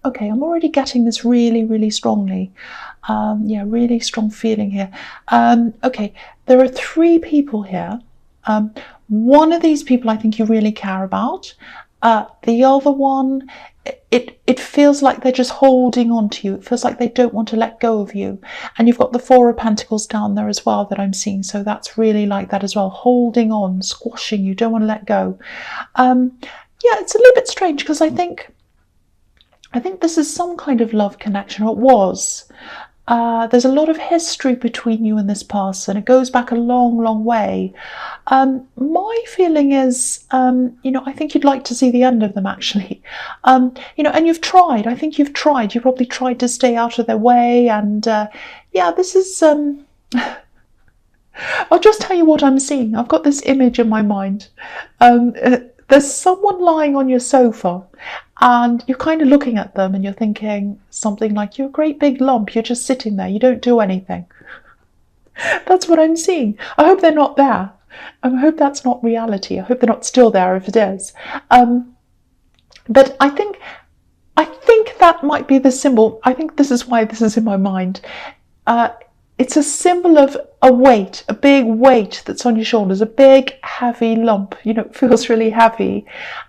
Okay, I'm already getting this really, really strongly. Yeah, really strong feeling here. Okay, there are three people here. One of these people I think you really care about. The other one, it feels like they're just holding on to you. It feels like they don't want to let go of you. And you've got the Four of Pentacles down there as well that I'm seeing. So that's really like that as well. Holding on, squashing you, don't want to let go. Yeah, it's a little bit strange because I think this is some kind of love connection, or it was. There's a lot of history between you and this person. It goes back a long, long way. My feeling is, I think you'd like to see the end of them, actually. And you've tried. I think you've tried. You probably tried to stay out of their way. And yeah, this is... I'll just tell you what I'm seeing. I've got this image in my mind. There's someone lying on your sofa and you're kind of looking at them and you're thinking something like, you're a great big lump, you're just sitting there, you don't do anything. That's what I'm seeing. I hope they're not there. I hope that's not reality. I hope they're not still there if it is. But I think that might be the symbol. I think this is why this is in my mind. It's a symbol of a weight, a big weight that's on your shoulders, a big heavy lump, it feels really heavy.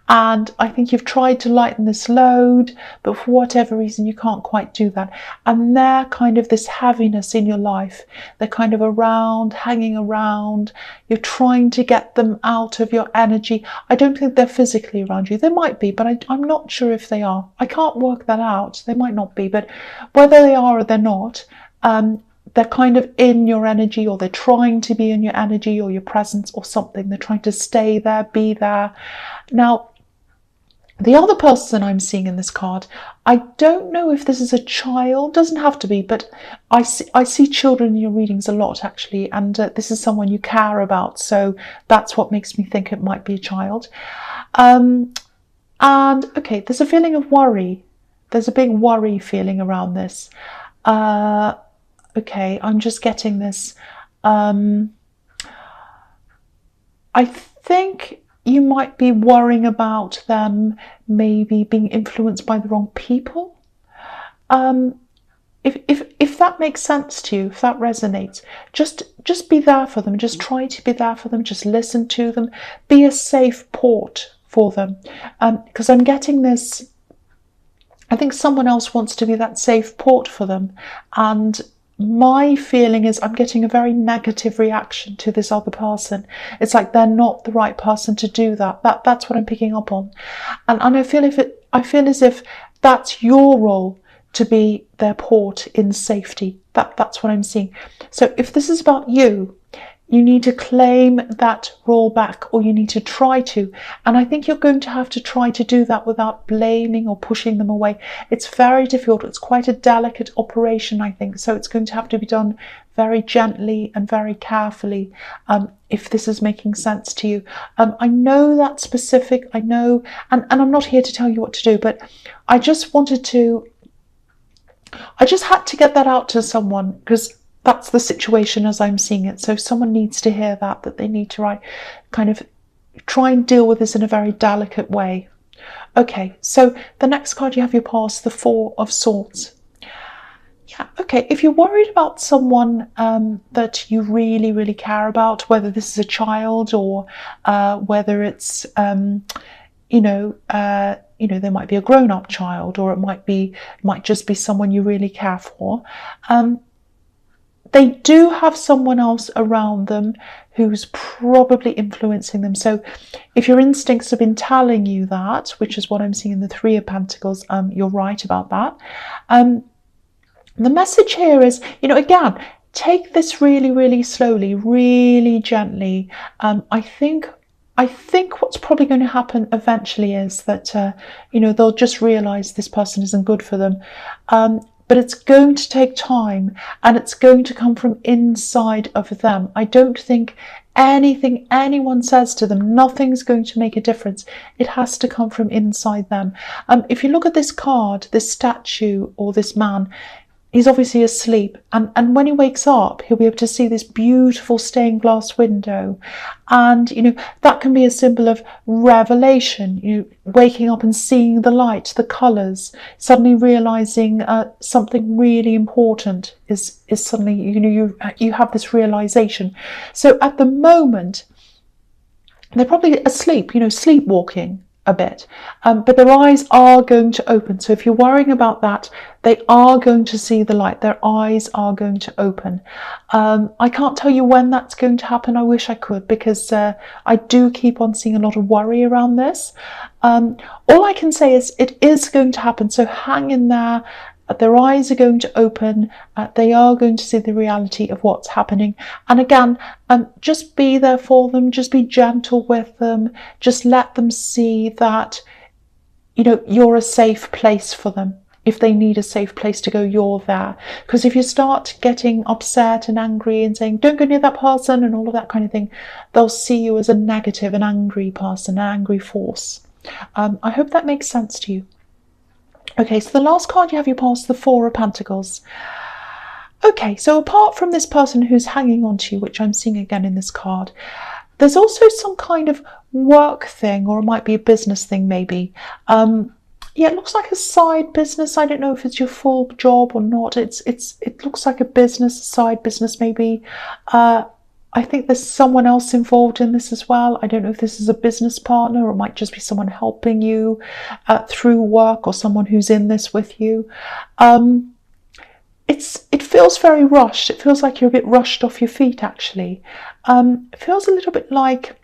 And I think you've tried to lighten this load, but for whatever reason, you can't quite do that. And they're kind of this heaviness in your life. They're kind of around, hanging around. You're trying to get them out of your energy. I don't think they're physically around you. They might be, but I'm not sure if they are. I can't work that out. They might not be, but whether they are or they're not, they're kind of in your energy, or they're trying to be in your energy or your presence or something. They're trying to stay there, be there. Now, the other person I'm seeing in this card, I don't know if this is a child, doesn't have to be, but I see children in your readings a lot, actually, and this is someone you care about, so that's what makes me think it might be a child. And, okay, there's a feeling of worry. There's a big worry feeling around this. Okay, I'm just getting this. I think you might be worrying about them maybe being influenced by the wrong people. If that makes sense to you, if that resonates, just be there for them. Just try to be there for them. Just listen to them. Be a safe port for them. Because I'm getting this. I think someone else wants to be that safe port for them, and my feeling is I'm getting a very negative reaction to this other person. It's like they're not the right person to do that. That's what I'm picking up on, and I feel as if that's your role, to be their port in safety. That's what I'm seeing. So if this is about you, you need to claim that role back, or you need to try to. And I think you're going to have to try to do that without blaming or pushing them away. It's very difficult. It's quite a delicate operation, I think. So it's going to have to be done very gently and very carefully, if this is making sense to you. I know that's specific. I know, and I'm not here to tell you what to do, but I just had to get that out to someone, because that's the situation as I'm seeing it. So someone needs to hear that they need to kind of try and deal with this in a very delicate way. Okay, so the next card you have your past, the Four of Swords. Yeah, okay, if you're worried about someone that you really, really care about, whether this is a child or whether it's, there might be a grown-up child, or it might just be someone you really care for. They do have someone else around them who's probably influencing them. So if your instincts have been telling you that, which is what I'm seeing in the Three of Pentacles, you're right about that. The message here is, again, take this really, really slowly, really gently. I think what's probably going to happen eventually is that, they'll just realise this person isn't good for them. But it's going to take time, and it's going to come from inside of them. I don't think anything anyone says to them, nothing's going to make a difference. It has to come from inside them. If you look at this card, this statue or this man, he's obviously asleep, and when he wakes up, he'll be able to see this beautiful stained glass window, and that can be a symbol of revelation. Waking up and seeing the light, the colours, suddenly realizing something really important is suddenly you have this realization. So at the moment, they're probably asleep, sleepwalking a bit, but their eyes are going to open. So if you're worrying about that, they are going to see the light. Their eyes are going to open. I can't tell you when that's going to happen. I wish I could, because I do keep on seeing a lot of worry around this. All I can say is it is going to happen. So hang in there. Their eyes are going to open. They are going to see the reality of what's happening. And again, just be there for them. Just be gentle with them. Just let them see that, you're a safe place for them. If they need a safe place to go, you're there. Because if you start getting upset and angry and saying, don't go near that person and all of that kind of thing, they'll see you as a negative, an angry person, an angry force. I hope that makes sense to you. Okay, so the last card you have your past, the Four of Pentacles. Okay, so apart from this person who's hanging on to you, which I'm seeing again in this card, there's also some kind of work thing, or it might be a business thing maybe. Yeah, it looks like a side business. I don't know if it's your full job or not. It looks like a business, a side business maybe. I think there's someone else involved in this as well. I don't know if this is a business partner, or it might just be someone helping you through work, or someone who's in this with you. It feels very rushed. It feels like you're a bit rushed off your feet, actually. It feels a little bit like,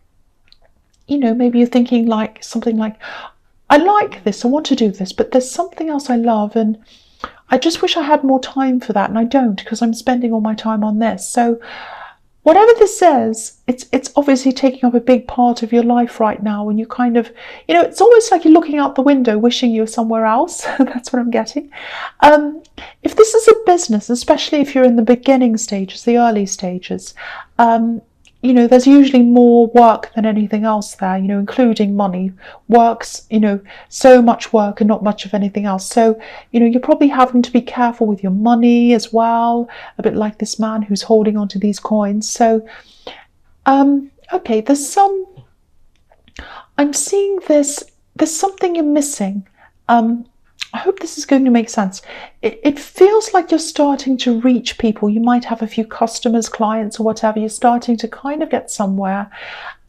maybe you're thinking like something like, I like this, I want to do this, but there's something else I love, and I just wish I had more time for that, and I don't, because I'm spending all my time on this. So whatever this is, it's obviously taking up a big part of your life right now, and you kind of, it's almost like you're looking out the window wishing you were somewhere else. That's what I'm getting. If this is a business, especially if you're in the beginning stages, the early stages, there's usually more work than anything else there, including money. Work's, so much work and not much of anything else. So, you're probably having to be careful with your money as well, a bit like this man who's holding on to these coins. So, okay, I'm seeing there's something you're missing. I hope this is going to make sense. It feels like you're starting to reach people. You might have a few customers, clients, or whatever. You're starting to kind of get somewhere.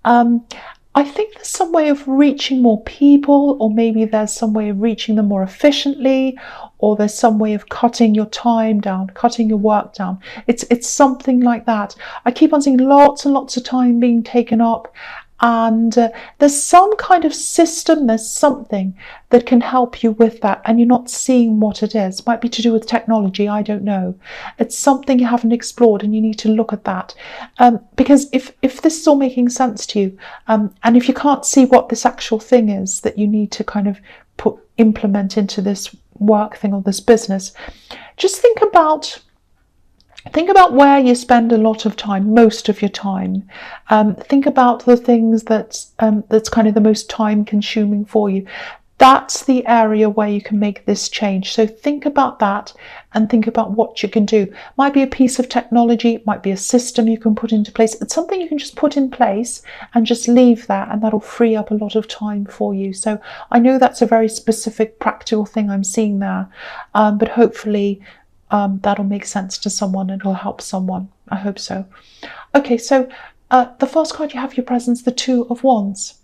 I think there's some way of reaching more people, or maybe there's some way of reaching them more efficiently, or there's some way of cutting your time down, cutting your work down. It's something like that. I keep on seeing lots and lots of time being taken up. And there's some kind of system, there's something that can help you with that, and you're not seeing what it is. It might be to do with technology, I don't know. It's something you haven't explored, and you need to look at that. Because if this is all making sense to you, and if you can't see what this actual thing is that you need to kind of implement into this work thing or this business, just think about where you spend a lot of time, most of your time. Think about the things that's kind of the most time consuming for you. That's the area where you can make this change. So think about that and think about what you can do. It might be a piece of technology, it might be a system you can put into place. It's something you can just put in place and just leave that, and that'll free up a lot of time for you. So I know that's a very specific practical thing I'm seeing there, but hopefully that'll make sense to someone and it'll help someone. I hope so. Okay, so the first card you have your presence, the Two of Wands.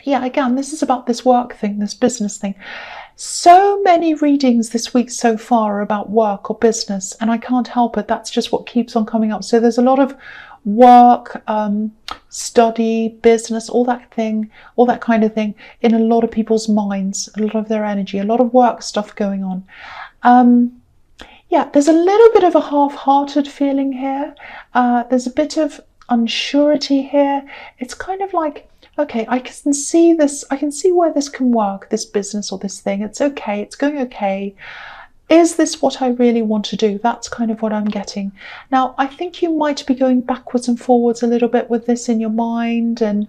Yeah, again, this is about this work thing, this business thing. So many readings this week so far are about work or business, and I can't help it. That's just what keeps on coming up. So there's a lot of work, study, business, all that kind of thing in a lot of people's minds, a lot of their energy, a lot of work stuff going on. Yeah, there's a little bit of a half-hearted feeling here. There's a bit of unsurety here. It's kind of like, okay, I can see this, I can see where this can work, this business or this thing. It's okay, it's going okay. is this what I really want to do? That's kind of what I'm getting. Now, I think you might be going backwards and forwards a little bit with this in your mind, and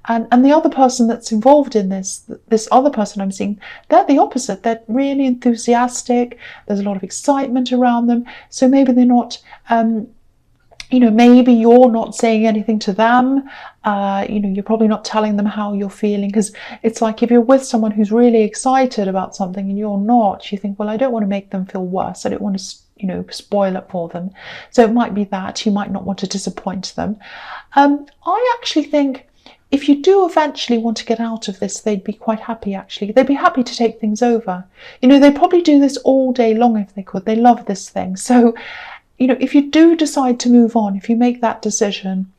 the other person that's involved in this other person I'm seeing, they're the opposite. They're really enthusiastic. There's a lot of excitement around them. So maybe they're not, maybe you're not saying anything to them. You're probably not telling them how you're feeling, because it's like if you're with someone who's really excited about something and you're not, you think, well, I don't want to make them feel worse. I don't want to, spoil it for them. So it might be that you might not want to disappoint them. I actually think if you do eventually want to get out of this, they'd be quite happy, actually. They'd be happy to take things over. They'd probably do this all day long if they could. They love this thing. So, if you do decide to move on, if you make that decision,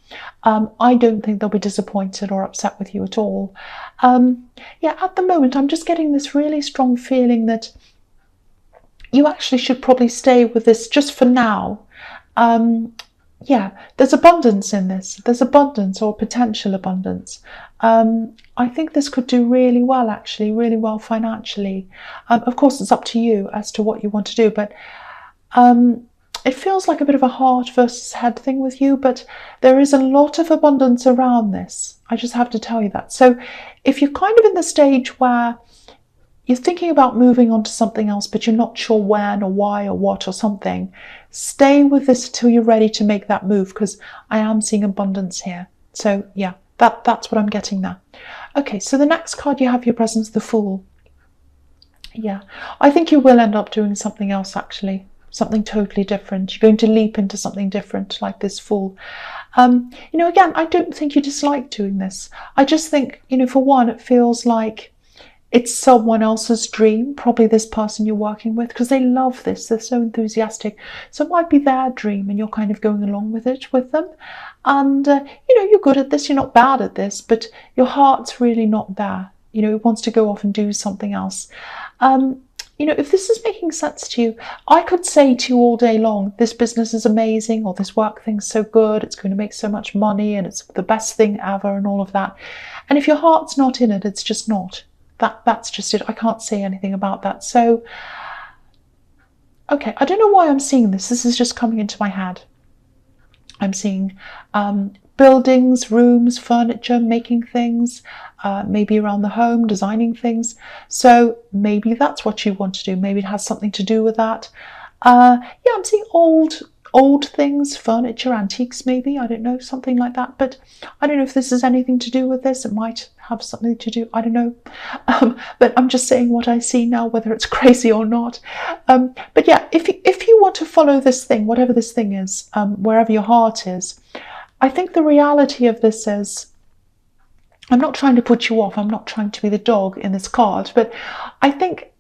I don't think they'll be disappointed or upset with you at all. At the moment, I'm just getting this really strong feeling that you actually should probably stay with this just for now. There's abundance in this. There's abundance, or potential abundance. I think this could do really well, actually, really well financially. Of course, it's up to you as to what you want to do, but it feels like a bit of a heart versus head thing with you, but there is a lot of abundance around this. I just have to tell you that. So if you're kind of in the stage where you're thinking about moving on to something else, but you're not sure when or why or what or something, stay with this until you're ready to make that move, because I am seeing abundance here. So yeah, that's what I'm getting there. Okay, so the next card you have your presence, the Fool. Yeah, I think you will end up doing something else, actually. Something totally different. You're going to leap into something different, like this Fool. Again, I don't think you dislike doing this. I just think, for one, it feels like it's someone else's dream, probably this person you're working with, because they love this. They're so enthusiastic. So it might be their dream and you're kind of going along with it with them. And, you're good at this. You're not bad at this, but your heart's really not there. It wants to go off and do something else. If this is making sense to you, I could say to you all day long, this business is amazing, or this work thing's so good, it's going to make so much money, and it's the best thing ever, and all of that. And if your heart's not in it, it's just not. That's just it. I can't say anything about that. So, okay, I don't know why I'm seeing this. This is just coming into my head. I'm seeing buildings, rooms, furniture, making things, maybe around the home, designing things. So maybe that's what you want to do. Maybe it has something to do with that. I'm seeing old things, furniture, antiques, maybe, I don't know, something like that. But I don't know if this has anything to do with this. It might have something to do, I don't know. But I'm just saying what I see now, whether it's crazy or not. But yeah, if you want to follow this thing, whatever this thing is, wherever your heart is, I think the reality of this is, I'm not trying to put you off, I'm not trying to be the dog in this card, but I think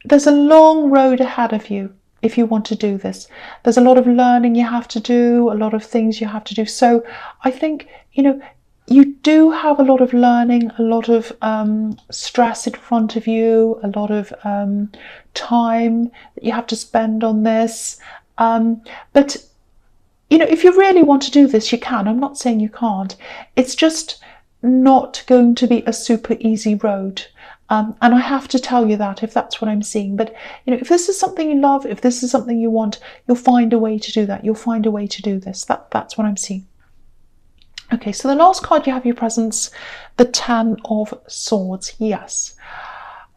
there's a long road ahead of you if you want to do this. There's a lot of learning you have to do, a lot of things you have to do. So I think, you do have a lot of learning, a lot of stress in front of you, a lot of time that you have to spend on this. But if you really want to do this, you can. I'm not saying you can't. It's just not going to be a super easy road. And I have to tell you that, if that's what I'm seeing. But, if this is something you love, if this is something you want, you'll find a way to do that. You'll find a way to do this. That's what I'm seeing. Okay, so the last card you have your presence, the Ten of Swords. Yes.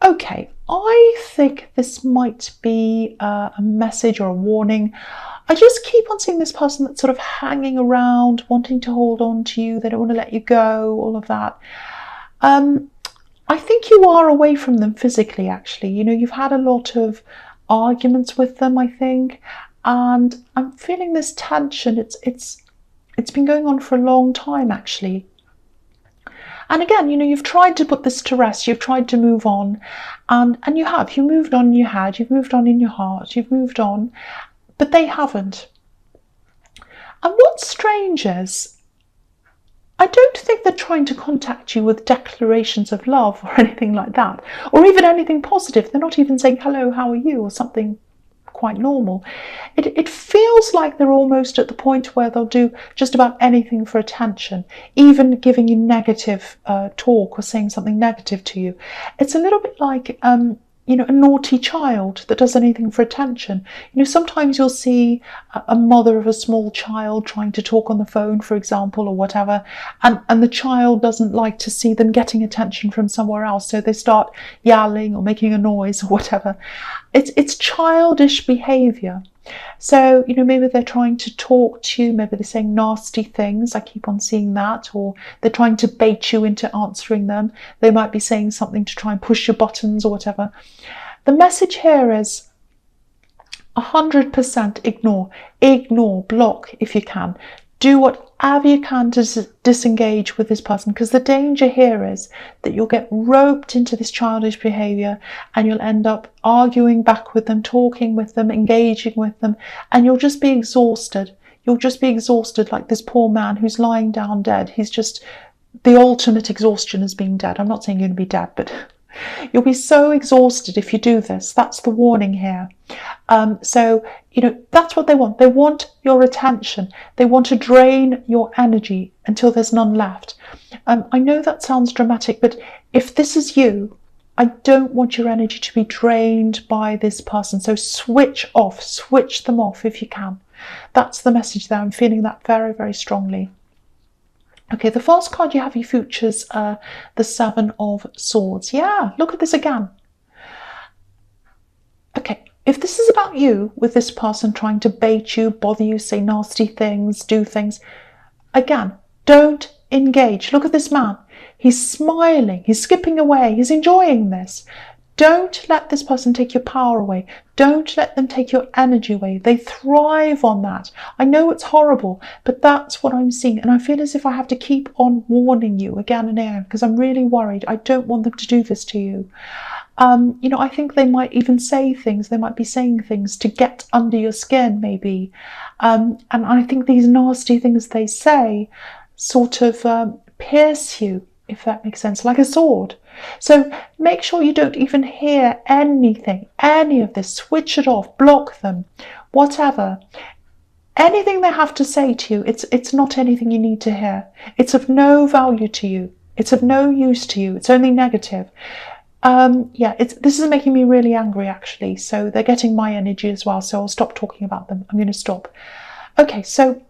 Okay, I think this might be a message or a warning. I just keep on seeing this person that's sort of hanging around, wanting to hold on to you. They don't want to let you go, all of that. I think you are away from them physically, actually. You've had a lot of arguments with them, I think. And I'm feeling this tension. It's been going on for a long time, actually. And again, you've tried to put this to rest. You've tried to move on. And you have. You moved on in your head. You've moved on in your heart. You've moved on. But they haven't. And what's strange is, I don't think they're trying to contact you with declarations of love or anything like that, or even anything positive. They're not even saying, hello, how are you, or something quite normal. It feels like they're almost at the point where they'll do just about anything for attention, even giving you negative talk or saying something negative to you. It's a little bit like, a naughty child that does anything for attention. Sometimes you'll see a mother of a small child trying to talk on the phone, for example, or whatever, and the child doesn't like to see them getting attention from somewhere else, so they start yelling or making a noise or whatever. It's childish behaviour. So, maybe they're trying to talk to you, maybe they're saying nasty things. I keep on seeing that. Or they're trying to bait you into answering them. They might be saying something to try and push your buttons or whatever. The message here is 100% ignore. Ignore, block if you can. Do whatever you can to disengage with this person, because the danger here is that you'll get roped into this childish behaviour and you'll end up arguing back with them, talking with them, engaging with them, and you'll just be exhausted. You'll just be exhausted, like this poor man who's lying down dead. He's just, the ultimate exhaustion is being dead. I'm not saying you're going to be dead, but you'll be so exhausted if you do this. That's the warning here. So, that's what they want. They want your attention. They want to drain your energy until there's none left. I know that sounds dramatic, but if this is you, I don't want your energy to be drained by this person. So switch them off if you can. That's the message there. I'm feeling that very, very strongly. Okay, the first card you have you features the Seven of Swords. Yeah, look at this again. Okay, if this is about you with this person trying to bait you, bother you, say nasty things, do things, again, don't engage. Look at this man. He's smiling, he's skipping away, he's enjoying this. Don't let this person take your power away. Don't let them take your energy away. They thrive on that. I know it's horrible, but that's what I'm seeing. And I feel as if I have to keep on warning you again and again, because I'm really worried. I don't want them to do this to you. I think they might even say things. They might be saying things to get under your skin, maybe. And I think these nasty things they say sort of pierce you, if that makes sense, like a sword. So make sure you don't even hear anything, any of this. Switch it off, block them, whatever. Anything they have to say to you, it's not anything you need to hear. It's of no value to you. It's of no use to you. It's only negative. This is making me really angry, actually. So they're getting my energy as well. So I'll stop talking about them. I'm going to stop. Okay, so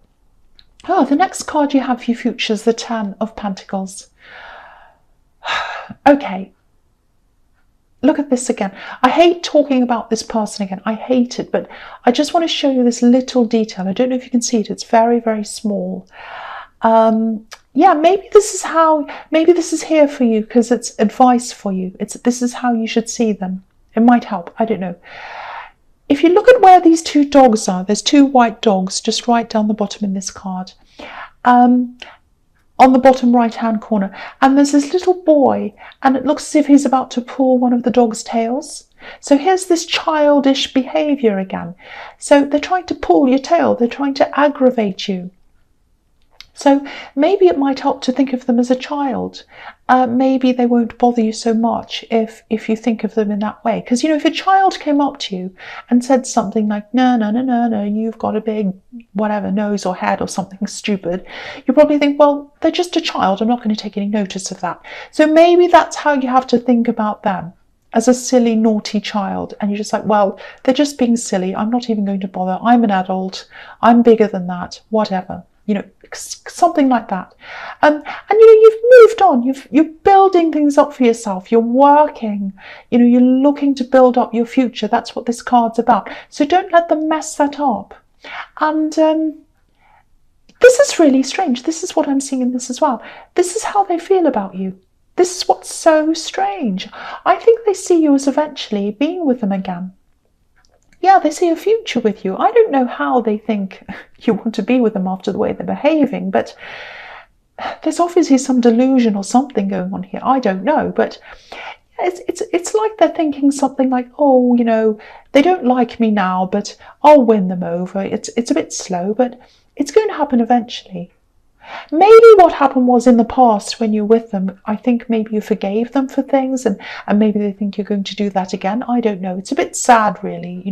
the next card you have for your future is the Ten of Pentacles. Okay, look at this again. I hate talking about this person again. I hate it, but I just want to show you this little detail. I don't know if you can see it. It's very, very small. Maybe this is here for you because it's advice for you. This is how you should see them. It might help. I don't know. If you look at where these two dogs are, there's two white dogs just right down the bottom in this card. On the bottom right hand corner, and there's this little boy, and it looks as if he's about to pull one of the dog's tails. So here's this childish behaviour again. So they're trying to pull your tail, they're trying to aggravate you. So maybe it might help to think of them as a child. Maybe they won't bother you so much if you think of them in that way. Because, if a child came up to you and said something like, no, you've got a big whatever nose or head or something stupid, you probably think, well, they're just a child. I'm not going to take any notice of that. So maybe that's how you have to think about them, as a silly, naughty child. And you're just like, well, they're just being silly. I'm not even going to bother. I'm an adult. I'm bigger than that. Whatever. Something like that. And you've moved on. You're building things up for yourself. You're working. You're looking to build up your future. That's what this card's about. So don't let them mess that up. And this is really strange. This is what I'm seeing in this as well. This is how they feel about you. This is what's so strange. I think they see you as eventually being with them again. Yeah, they see a future with you. I don't know how they think you want to be with them after the way they're behaving, but there's obviously some delusion or something going on here. I don't know, but it's like they're thinking something like, oh, they don't like me now, but I'll win them over. It's a bit slow, but it's going to happen eventually. Maybe what happened was in the past when you're with them, I think maybe you forgave them for things and maybe they think you're going to do that again. I don't know. It's a bit sad, really.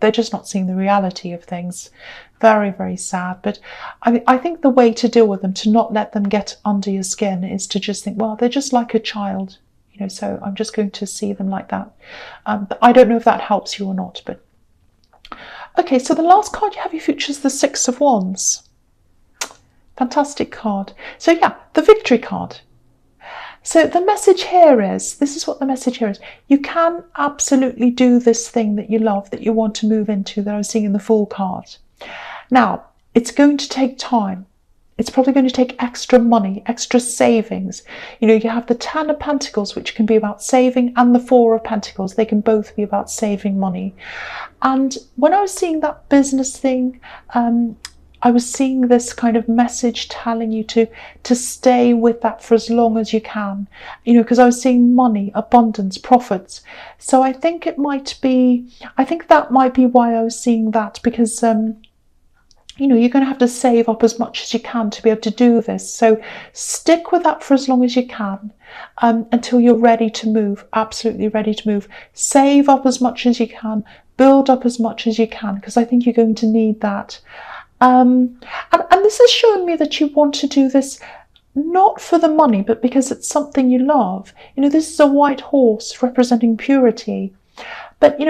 They're just not seeing the reality of things. Very, very sad. But I think the way to deal with them, to not let them get under your skin, is to just think, well, they're just like a child. so I'm just going to see them like that. I don't know if that helps you or not, but okay, so the last card you have your future is the Six of Wands. Fantastic card. So yeah, the victory card. So the message here is, this is what the message here is. You can absolutely do this thing that you love, that you want to move into, that I was seeing in the Fool card. Now, it's going to take time. It's probably going to take extra money, extra savings. You have the Ten of Pentacles, which can be about saving, and the Four of Pentacles. They can both be about saving money. And when I was seeing that business thing, I was seeing this kind of message telling you to stay with that for as long as you can, because I was seeing money, abundance, profits. So I think that might be why I was seeing that, because you're going to have to save up as much as you can to be able to do this. So stick with that for as long as you can, until you're ready to move, absolutely ready to move. Save up as much as you can, build up as much as you can, because I think you're going to need that. And this is showing me that you want to do this not for the money, but because it's something you love. This is a white horse representing purity. But,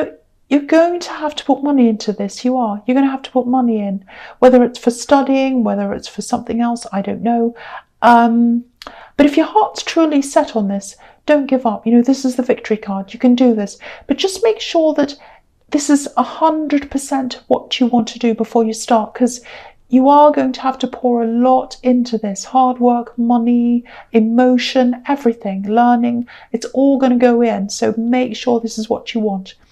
you're going to have to put money into this. You're going to have to put money in, whether it's for studying, whether it's for something else, I don't know. But if your heart's truly set on this, don't give up. This is the victory card. You can do this. But just make sure that this is 100% what you want to do before you start, because you are going to have to pour a lot into this. Hard work, money, emotion, everything, learning. It's all going to go in. So make sure this is what you want.